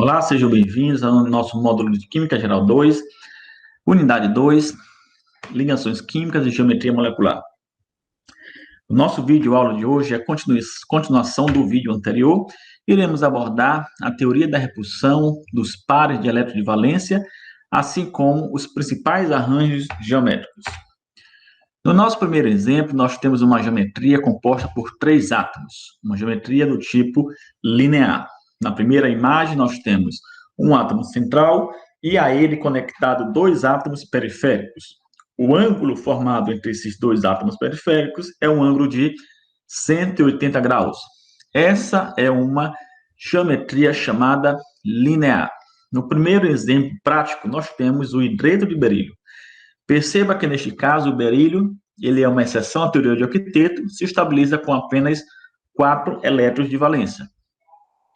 Olá, sejam bem-vindos ao nosso módulo de Química Geral 2, Unidade 2, Ligações Químicas e Geometria Molecular. O nosso vídeo aula de hoje é continuação do vídeo anterior. Iremos abordar a teoria da repulsão dos pares de elétrons de valência, assim como os principais arranjos geométricos. No nosso primeiro exemplo, nós temos uma geometria composta por três átomos, uma geometria do tipo linear. Na primeira imagem, nós temos um átomo central e a ele conectado dois átomos periféricos. O ângulo formado entre esses dois átomos periféricos é um ângulo de 180 graus. Essa é uma geometria chamada linear. No primeiro exemplo prático, nós temos o hidreto de berílio. Perceba que, neste caso, o berílio ele é uma exceção à teoria de octeto, se estabiliza com apenas 4 elétrons de valência,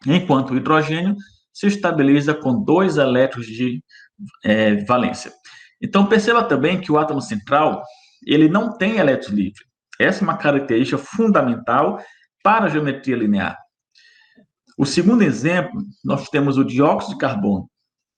enquanto o hidrogênio se estabiliza com 2 elétrons de valência. Então, perceba também que o átomo central ele não tem elétrons livres. Essa é uma característica fundamental para a geometria linear. O segundo exemplo, nós temos o dióxido de carbono.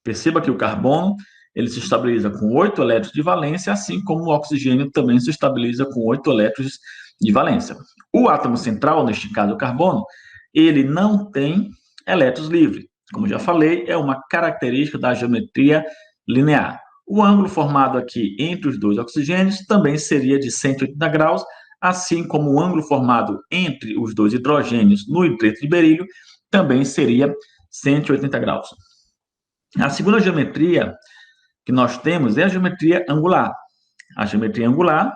Perceba que o carbono ele se estabiliza com 8 elétrons de valência, assim como o oxigênio também se estabiliza com 8 elétrons de valência. O átomo central, neste caso o carbono, ele não tem elétrons livres. Como já falei, é uma característica da geometria linear. O ângulo formado aqui entre os dois oxigênios também seria de 180 graus, assim como o ângulo formado entre os dois hidrogênios no hidreto de berílio também seria 180 graus. A segunda geometria que nós temos é a geometria angular. A geometria angular,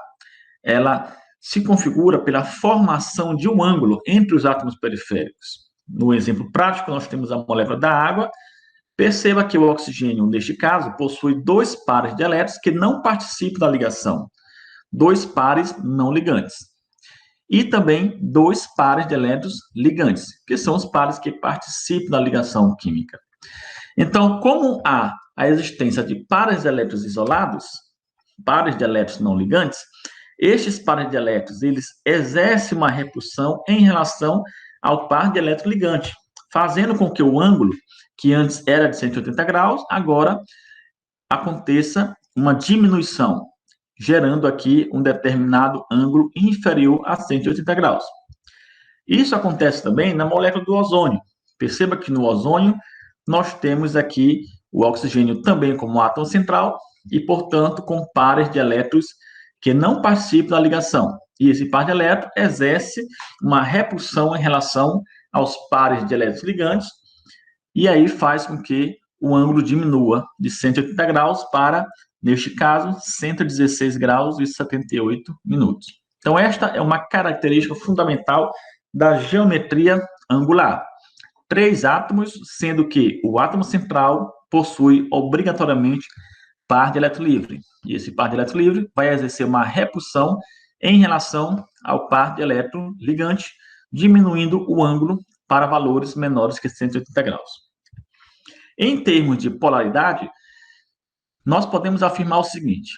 ela se configura pela formação de um ângulo entre os átomos periféricos. No exemplo prático, nós temos a molécula da água. Perceba que o oxigênio, neste caso, possui 2 pares de elétrons que não participam da ligação. 2 pares não ligantes. E também 2 pares de elétrons ligantes, que são os pares que participam da ligação química. Então, como há a existência de pares de elétrons isolados, pares de elétrons não ligantes, estes pares de elétrons, eles exercem uma repulsão em relação ao par de elétron ligante, fazendo com que o ângulo, que antes era de 180 graus, agora aconteça uma diminuição, gerando aqui um determinado ângulo inferior a 180 graus. Isso acontece também na molécula do ozônio. Perceba que no ozônio nós temos aqui o oxigênio também como átomo central e, portanto, com pares de elétrons que não participam da ligação. E esse par de elétrons exerce uma repulsão em relação aos pares de elétrons ligantes e aí faz com que o ângulo diminua de 180 graus para, neste caso, 116 graus e 78 minutos. Então, esta é uma característica fundamental da geometria angular. 3 átomos, sendo que o átomo central possui obrigatoriamente par de elétron livre. E esse par de elétron livre vai exercer uma repulsão em relação ao par de elétron ligante, diminuindo o ângulo para valores menores que 180 graus. Em termos de polaridade, nós podemos afirmar o seguinte: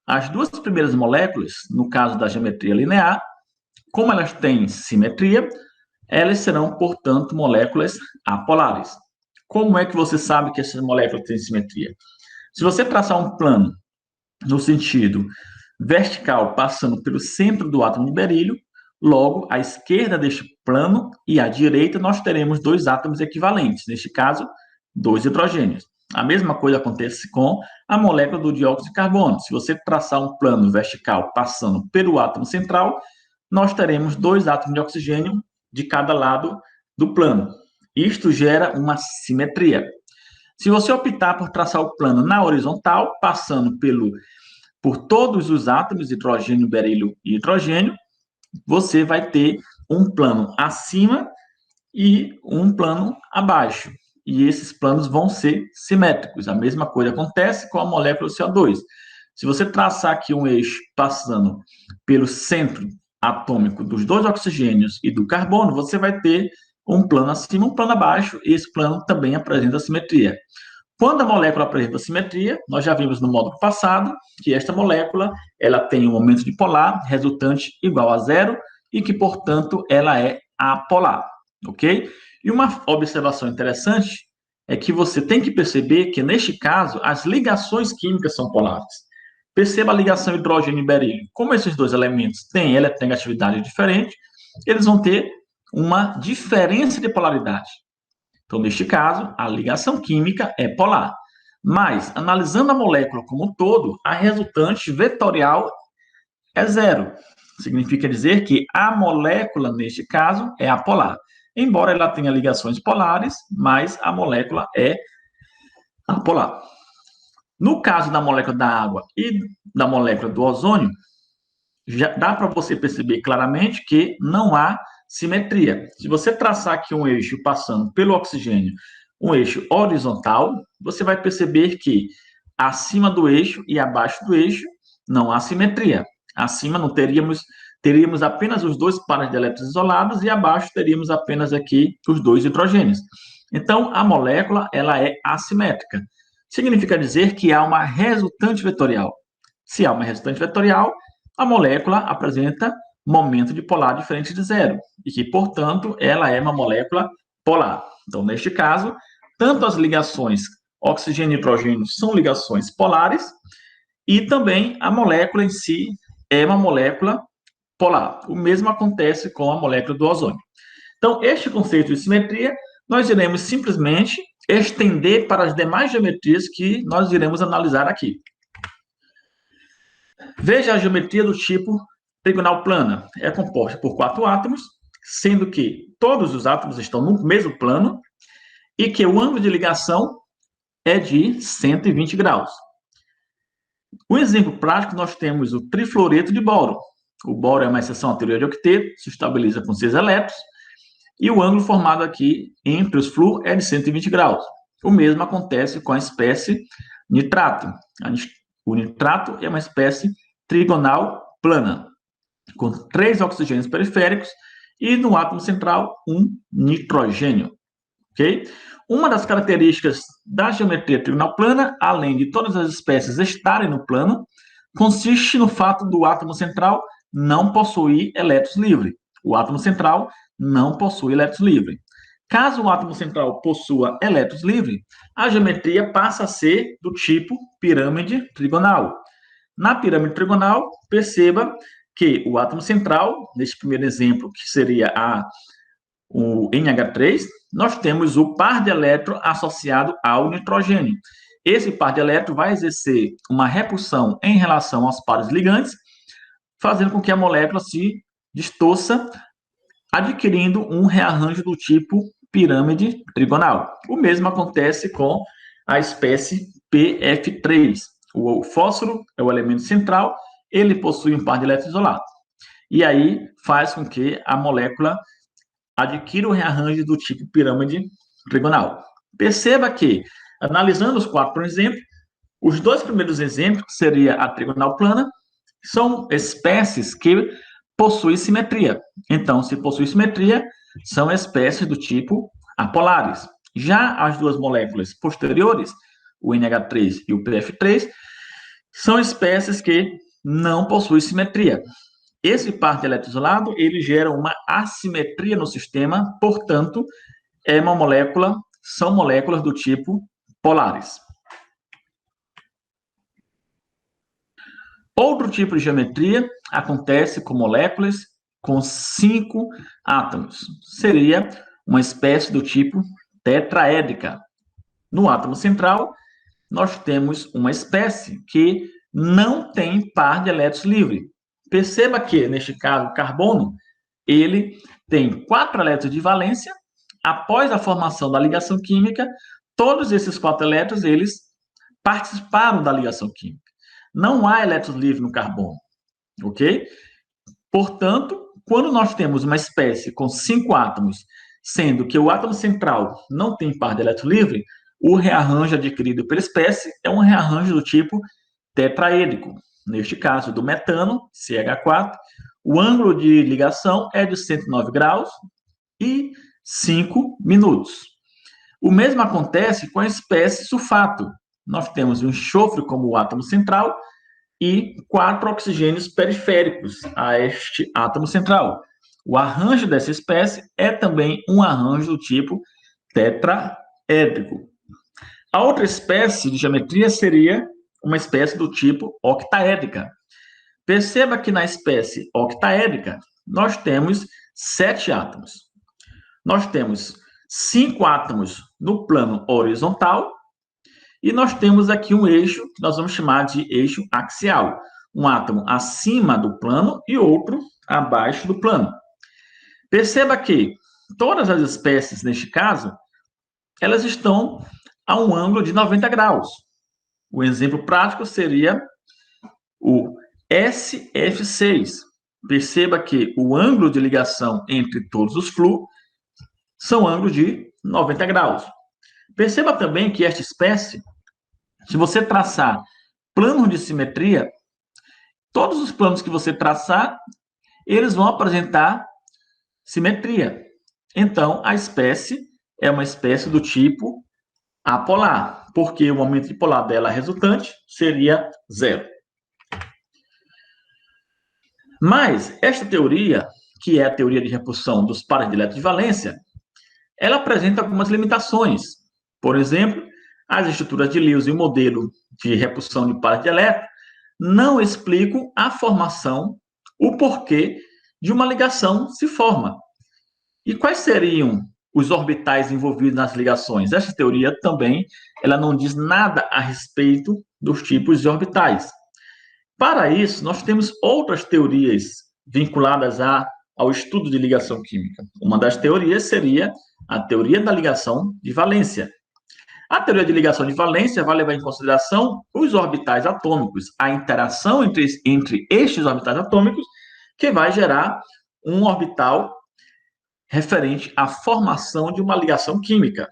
as duas primeiras moléculas, no caso da geometria linear, como elas têm simetria, elas serão, portanto, moléculas apolares. Como é que você sabe que essas moléculas têm simetria? Se você traçar um plano no sentido vertical, passando pelo centro do átomo de berílio, logo, à esquerda deste plano e à direita, nós teremos 2 átomos equivalentes, neste caso, 2 hidrogênios. A mesma coisa acontece com a molécula do dióxido de carbono. Se você traçar um plano vertical passando pelo átomo central, nós teremos 2 átomos de oxigênio de cada lado do plano. Isto gera uma simetria. Se você optar por traçar o plano na horizontal, passando por todos os átomos, hidrogênio, berílio e hidrogênio, você vai ter um plano acima e um plano abaixo. E esses planos vão ser simétricos. A mesma coisa acontece com a molécula CO2. Se você traçar aqui um eixo passando pelo centro atômico dos 2 oxigênios e do carbono, você vai ter um plano acima, um plano abaixo, e esse plano também apresenta simetria. Quando a molécula apresenta simetria, nós já vimos no módulo passado que esta molécula ela tem um momento dipolar resultante igual a 0 e que, portanto, ela é apolar, ok? E uma observação interessante é que você tem que perceber que, neste caso, as ligações químicas são polares. Perceba a ligação hidrogênio e berílio. Como esses dois elementos têm eletronegatividade diferente, eles vão ter uma diferença de polaridade. Então, neste caso, a ligação química é polar. Mas, analisando a molécula como um todo, a resultante vetorial é zero. Significa dizer que a molécula, neste caso, é apolar. Embora ela tenha ligações polares, mas a molécula é apolar. No caso da molécula da água e da molécula do ozônio, já dá para você perceber claramente que não há simetria. Se você traçar aqui um eixo passando pelo oxigênio, um eixo horizontal, você vai perceber que acima do eixo e abaixo do eixo não há simetria. Acima não teríamos apenas os dois pares de elétrons isolados e abaixo teríamos apenas aqui os dois hidrogênios. Então, a molécula ela é assimétrica. Significa dizer que há uma resultante vetorial. Se há uma resultante vetorial, a molécula apresenta momento dipolar diferente de zero, e que, portanto, ela é uma molécula polar. Então, neste caso, tanto as ligações oxigênio e hidrogênio são ligações polares, e também a molécula em si é uma molécula polar. O mesmo acontece com a molécula do ozônio. Então, este conceito de simetria, nós iremos simplesmente estender para as demais geometrias que nós iremos analisar aqui. Veja a geometria do tipo trigonal plana. É composta por 4 átomos, sendo que todos os átomos estão no mesmo plano e que o ângulo de ligação é de 120 graus. Um exemplo prático, nós temos o trifluoreto de boro. O boro é uma exceção à teoria de octeto, se estabiliza com 6 elétrons, e o ângulo formado aqui entre os flu é de 120 graus. O mesmo acontece com a espécie nitrato. O nitrato é uma espécie trigonal plana, com 3 oxigênios periféricos e no átomo central um nitrogênio. Okay? Uma das características da geometria trigonal plana, além de todas as espécies estarem no plano, consiste no fato do átomo central não possuir elétrons livres. O átomo central não possui elétrons livres. Caso o átomo central possua elétrons livres, a geometria passa a ser do tipo pirâmide trigonal. Na pirâmide trigonal, perceba que o átomo central, neste primeiro exemplo, que seria o NH3, nós temos o par de elétron associado ao nitrogênio. Esse par de elétron vai exercer uma repulsão em relação aos pares ligantes, fazendo com que a molécula se distorça, adquirindo um rearranjo do tipo pirâmide trigonal. O mesmo acontece com a espécie PF3. O fósforo é o elemento central, ele possui um par de elétrons isolados. E aí faz com que a molécula adquira o rearranjo do tipo pirâmide trigonal. Perceba que, analisando os 4 por exemplo, os 2 primeiros exemplos, que seria a trigonal plana, são espécies que possuem simetria. Então, se possui simetria, são espécies do tipo apolares. Já as 2 moléculas posteriores, o NH3 e o PF3, são espécies que não possuem simetria. Esse par de elétrons isolado, ele gera uma assimetria no sistema, portanto, são moléculas do tipo polares. Outro tipo de geometria acontece com moléculas com 5 átomos. Seria uma espécie do tipo tetraédrica. No átomo central, nós temos uma espécie que não tem par de elétrons livres. Perceba que, neste caso, o carbono, ele tem 4 elétrons de valência. Após a formação da ligação química, todos esses 4 elétrons, eles participaram da ligação química. Não há elétrons livres no carbono, ok? Portanto, quando nós temos uma espécie com 5 átomos, sendo que o átomo central não tem par de elétron livre, o rearranjo adquirido pela espécie é um rearranjo do tipo tetraédrico. Neste caso, do metano, CH4, o ângulo de ligação é de 109 graus e 5 minutos. O mesmo acontece com a espécie sulfato. Nós temos o enxofre como o átomo central e 4 oxigênios periféricos a este átomo central. O arranjo dessa espécie é também um arranjo do tipo tetraédrico. A outra espécie de geometria seria uma espécie do tipo octaédrica. Perceba que na espécie octaédrica, nós temos 7 átomos. Nós temos 5 átomos no plano horizontal e nós temos aqui um eixo que nós vamos chamar de eixo axial. Um átomo acima do plano e outro abaixo do plano. Perceba que todas as espécies, neste caso, elas estão a um ângulo de 90 graus. O exemplo prático seria o SF6. Perceba que o ângulo de ligação entre todos os fluos são ângulos de 90 graus. Perceba também que esta espécie, se você traçar planos de simetria, todos os planos que você traçar, eles vão apresentar simetria. Então, a espécie é uma espécie do tipo apolar, porque o momento dipolar dela resultante seria 0. Mas esta teoria, que é a teoria de repulsão dos pares de elétrons de valência, ela apresenta algumas limitações. Por exemplo, as estruturas de Lewis e o modelo de repulsão de pares de elétrons não explicam a formação, o porquê de uma ligação se forma. E quais seriam os orbitais envolvidos nas ligações? Essa teoria também ela não diz nada a respeito dos tipos de orbitais. Para isso, nós temos outras teorias vinculadas ao estudo de ligação química. Uma das teorias seria a teoria da ligação de valência. A teoria de ligação de valência vai levar em consideração os orbitais atômicos, a interação entre estes orbitais atômicos, que vai gerar um orbital referente à formação de uma ligação química.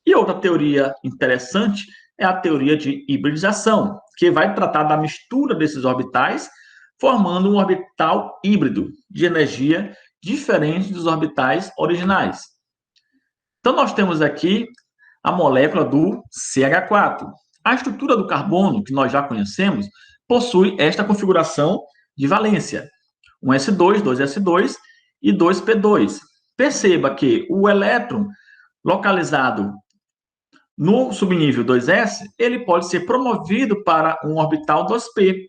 E outra teoria interessante é a teoria de hibridização, que vai tratar da mistura desses orbitais, formando um orbital híbrido de energia diferente dos orbitais originais. Então, nós temos aqui a molécula do CH4. A estrutura do carbono, que nós já conhecemos, possui esta configuração de valência. Um S2, 2S2 e 2P2. Perceba que o elétron localizado no subnível 2s, ele pode ser promovido para um orbital 2p,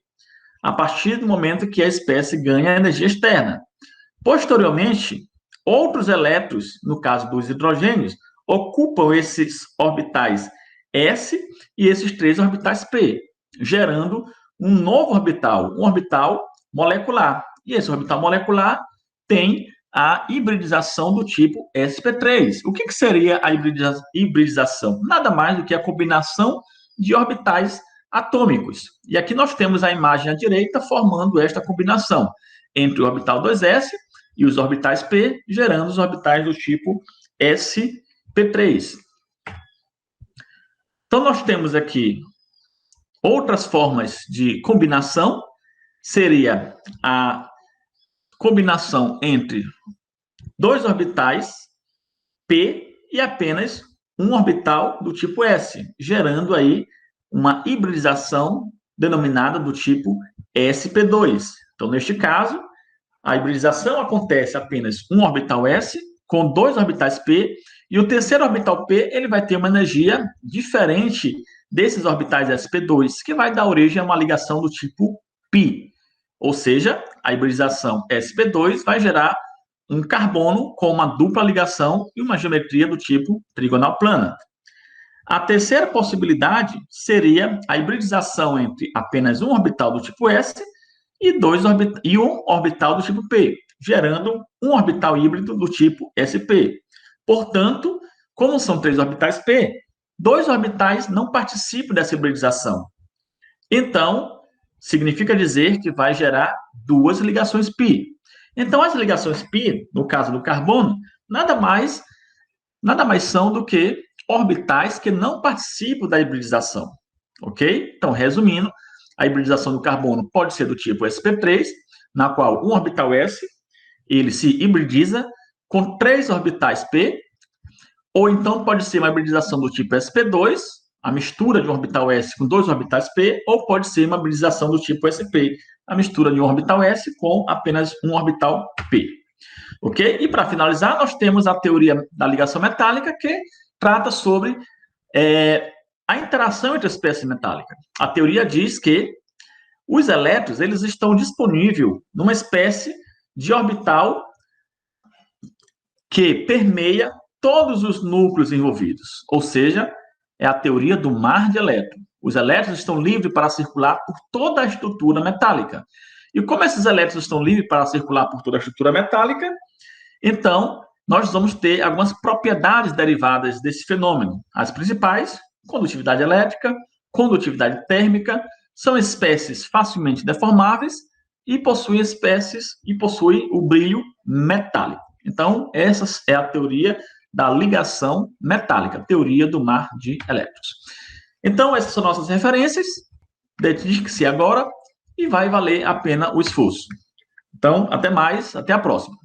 a partir do momento que a espécie ganha energia externa. Posteriormente, outros elétrons, no caso dos hidrogênios, ocupam esses orbitais s e esses 3 orbitais p, gerando um novo orbital, um orbital molecular. E esse orbital molecular tem a hibridização do tipo sp3. O que seria a hibridização? Nada mais do que a combinação de orbitais atômicos. E aqui nós temos a imagem à direita formando esta combinação entre o orbital 2s e os orbitais p, gerando os orbitais do tipo sp3. Então, nós temos aqui outras formas de combinação, seria a combinação entre 2 orbitais p e apenas um orbital do tipo s, gerando aí uma hibridização denominada do tipo sp2. Então, neste caso, a hibridização acontece apenas um orbital s com 2 orbitais p, e o terceiro orbital p ele vai ter uma energia diferente desses orbitais sp2, que vai dar origem a uma ligação do tipo π. Ou seja, a hibridização sp2 vai gerar um carbono com uma dupla ligação e uma geometria do tipo trigonal plana. A terceira possibilidade seria a hibridização entre apenas um orbital do tipo s e um orbital do tipo p, gerando um orbital híbrido do tipo sp. Portanto, como são 3 orbitais p, 2 orbitais não participam dessa hibridização. Então, significa dizer que vai gerar 2 ligações π. Então, as ligações π, no caso do carbono, nada mais são do que orbitais que não participam da hibridização. Ok? Então, resumindo, a hibridização do carbono pode ser do tipo sp3, na qual um orbital s ele se hibridiza com 3 orbitais p, ou então pode ser uma hibridização do tipo sp2, a mistura de um orbital s com 2 orbitais p, ou pode ser uma hibridização do tipo sp, a mistura de um orbital s com apenas um orbital p. Ok? E para finalizar, nós temos a teoria da ligação metálica, que trata sobre a interação entre a espécie metálica. A teoria diz que os elétrons eles estão disponíveis numa espécie de orbital que permeia todos os núcleos envolvidos, ou seja, é a teoria do mar de elétrons. Os elétrons estão livres para circular por toda a estrutura metálica. E como esses elétrons estão livres para circular por toda a estrutura metálica, então nós vamos ter algumas propriedades derivadas desse fenômeno. As principais, condutividade elétrica, condutividade térmica, são espécies facilmente deformáveis e possuem o brilho metálico. Então, essa é a teoria da ligação metálica, teoria do mar de elétrons. Então, essas são nossas referências. Dedique-se agora e vai valer a pena o esforço. Então, até mais, até a próxima.